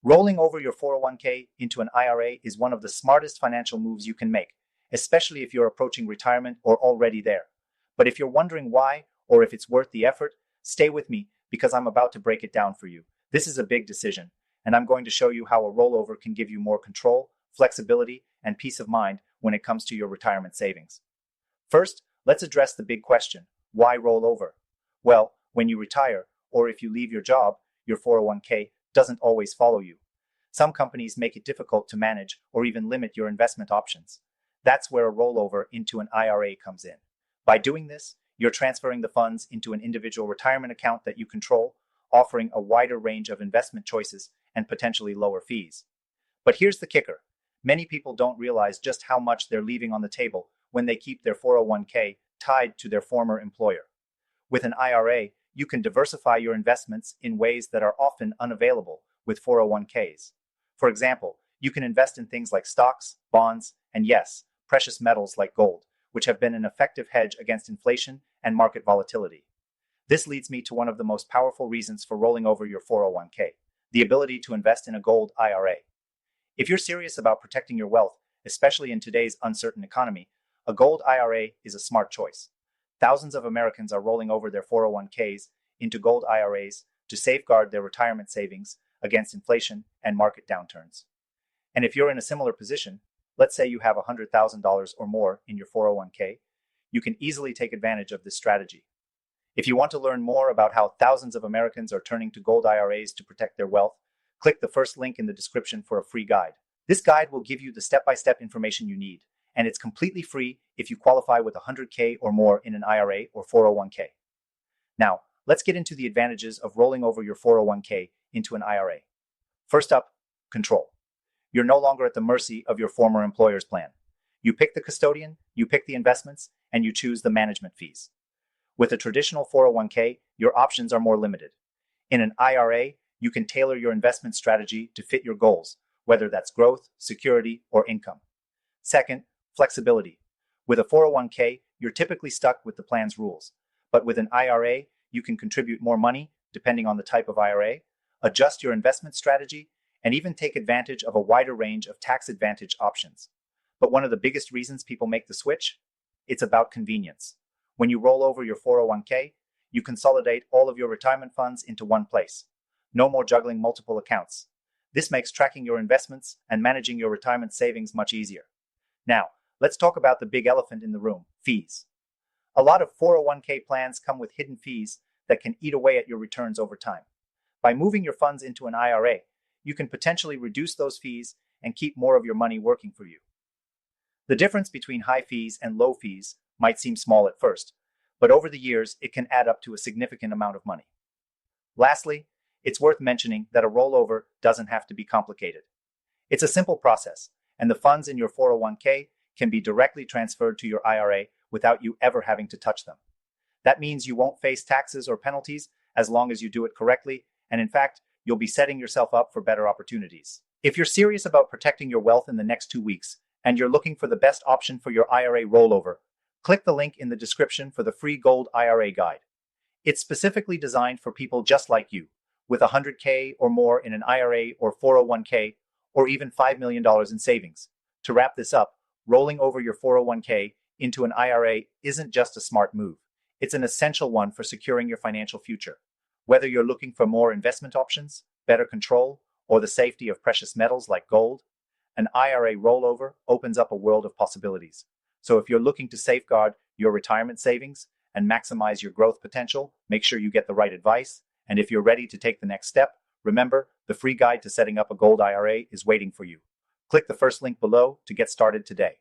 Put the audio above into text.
Rolling over your 401k into an IRA is one of the smartest financial moves you can make, especially if you're approaching retirement or already there. But if you're wondering why or if it's worth the effort, stay with me because I'm about to break it down for you. This is a big decision, and I'm going to show you how a rollover can give you more control, flexibility, and peace of mind when it comes to your retirement savings. First, let's address the big question: why roll over? Well, when you retire, or if you leave your job, your 401k doesn't always follow you. Some companies make it difficult to manage or even limit your investment options. That's where a rollover into an IRA comes in. By doing this, you're transferring the funds into an individual retirement account that you control, offering a wider range of investment choices and potentially lower fees. But here's the kicker: many people don't realize just how much they're leaving on the table when they keep their 401k tied to their former employer. With an IRA, you can diversify your investments in ways that are often unavailable with 401ks. For example, you can invest in things like stocks, bonds, and yes, precious metals like gold, which have been an effective hedge against inflation and market volatility. This leads me to one of the most powerful reasons for rolling over your 401k: the ability to invest in a gold IRA. If you're serious about protecting your wealth, especially in today's uncertain economy, a gold IRA is a smart choice. Thousands of Americans are rolling over their 401ks into gold IRAs to safeguard their retirement savings against inflation and market downturns. And if you're in a similar position, let's say you have $100,000 or more in your 401k, you can easily take advantage of this strategy. If you want to learn more about how thousands of Americans are turning to gold IRAs to protect their wealth, click the first link in the description for a free guide. This guide will give you the step-by-step information you need, and it's completely free if you qualify with 100K or more in an IRA or 401k. Now, let's get into the advantages of rolling over your 401k into an IRA. First up, control. You're no longer at the mercy of your former employer's plan. You pick the custodian, you pick the investments, and you choose the management fees. With a traditional 401k, your options are more limited. In an IRA, you can tailor your investment strategy to fit your goals, whether that's growth, security, or income. Second, flexibility. With a 401k, you're typically stuck with the plan's rules. But with an IRA, you can contribute more money, depending on the type of IRA, adjust your investment strategy, and even take advantage of a wider range of tax advantage options. But one of the biggest reasons people make the switch? It's about convenience. When you roll over your 401k, you consolidate all of your retirement funds into one place. No more juggling multiple accounts. This makes tracking your investments and managing your retirement savings much easier. Now, let's talk about the big elephant in the room: fees. A lot of 401k plans come with hidden fees that can eat away at your returns over time. By moving your funds into an IRA, you can potentially reduce those fees and keep more of your money working for you. The difference between high fees and low fees might seem small at first, but over the years it can add up to a significant amount of money. Lastly, it's worth mentioning that a rollover doesn't have to be complicated. It's a simple process, and the funds in your 401k can be directly transferred to your IRA without you ever having to touch them. That means you won't face taxes or penalties as long as you do it correctly, and in fact, you'll be setting yourself up for better opportunities. If you're serious about protecting your wealth in the next 2 weeks, and you're looking for the best option for your IRA rollover, click the link in the description for the free Gold IRA guide. It's specifically designed for people just like you, with 100K or more in an IRA or 401k, or even $5 million in savings. To wrap this up, rolling over your 401k into an IRA isn't just a smart move. It's an essential one for securing your financial future. Whether you're looking for more investment options, better control, or the safety of precious metals like gold, an IRA rollover opens up a world of possibilities. So if you're looking to safeguard your retirement savings and maximize your growth potential, make sure you get the right advice. And if you're ready to take the next step, remember, the free guide to setting up a gold IRA is waiting for you. Click the first link below to get started today.